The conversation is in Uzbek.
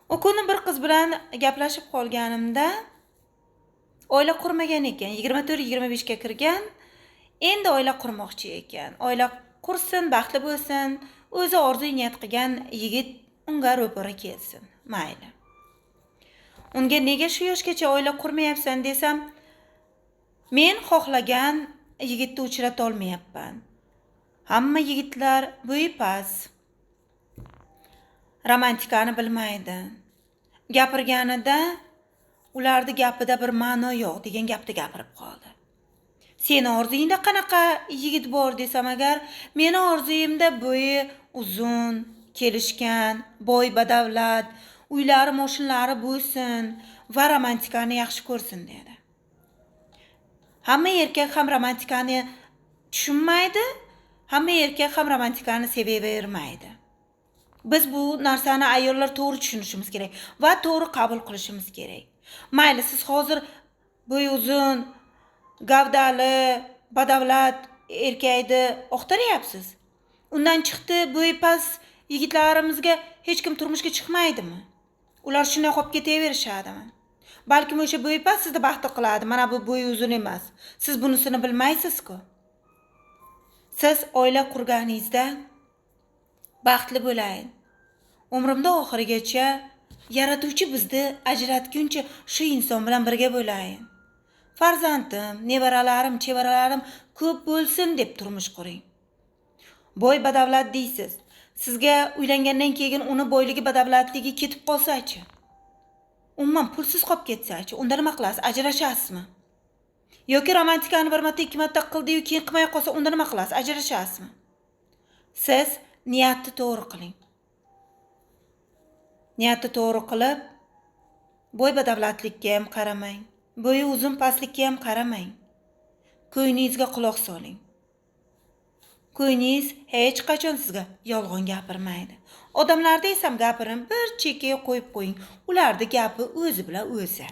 O kuni bir qiz bilan gaplashib qolganimda oila qurmagan ekan, 24-25 ga kirgan, endi oila qurmoqchi ekan. Oila qursin, baxtli bo'lsin, o'zi orzu niyat qilgan yigit unga ro'para kelsin. Mayli. Unga nega shu yoshgacha oila qurmayapsan desam, men xohlagan yigitni uchrata olmayapman. Hamma yigitlar bo'yi past, romantikani bilmaydi. Gapirganida ularning gapida bir ma'no yo'q degan gapni gapirib qoldi. Seni orzuyingda qanaqa yigit bor desam agar, meni orzuyimda bo'yi uzun, kelishgan, boy badavlat, uylari, mashinalari bo'lsin va romantikani yaxshi ko'rsin dedi. Hamma erkak ham romantikani tushunmaydi, hamma erkak ham romantikani sevavermaydi. Biz bu narsani ayollar to'g'ri tushunishimiz kerak va to'g'ri qabul qilishimiz kerak. Mayli, siz hozir bo'yi uzun, gavdali, badavlat erkakni oqtaryapsiz. Undan chiqdi, bo'yi past yigitlarimizga hech kim turmushga chiqmaydimi? Ular shunday qolib ketaverishadimi? Balkim o'sha bo'yi past sizni baxtli qiladi. Mana bu bo'yi uzun emas. Siz bunisini bilmaysiz-ku. Siz oila qurganingizda baxtli bo'ling. Umrimda oxirigacha yaratuvchi bizni ajratguncha shu inson bilan birga bo'layin. Farzandim, nevaralarim, chevaralarim ko'p bo'lsin deb turmush quring. Boy badavlat deysiz. Sizga uylangandan keyin uni boyligi badavlatligi ketib qolsa-chi? Umuman pulsiz qolib ketsa-chi? Unda nima qilasiz? Ajrashasizmi? Yoki romantikani bir marta, ikki marta qildi-yu keyin qilmay qolsa, unda nima qilasiz? Ajrashasizmi? Siz niyatni to'g'ri qiling. Niyatni to'g'ri qilib, bo'y badavlatlikka ham qaramang, bo'yi uzun pastlikka ham qaramang. Ko'nglingizga quloq soling. Ko'nglingiz hech qachon sizga yolg'on gapirmaydi. Odamlarda esa gapirin bir chekkaga qo'yib qo'ying. Ularning gapi o'zi bilan o'zi.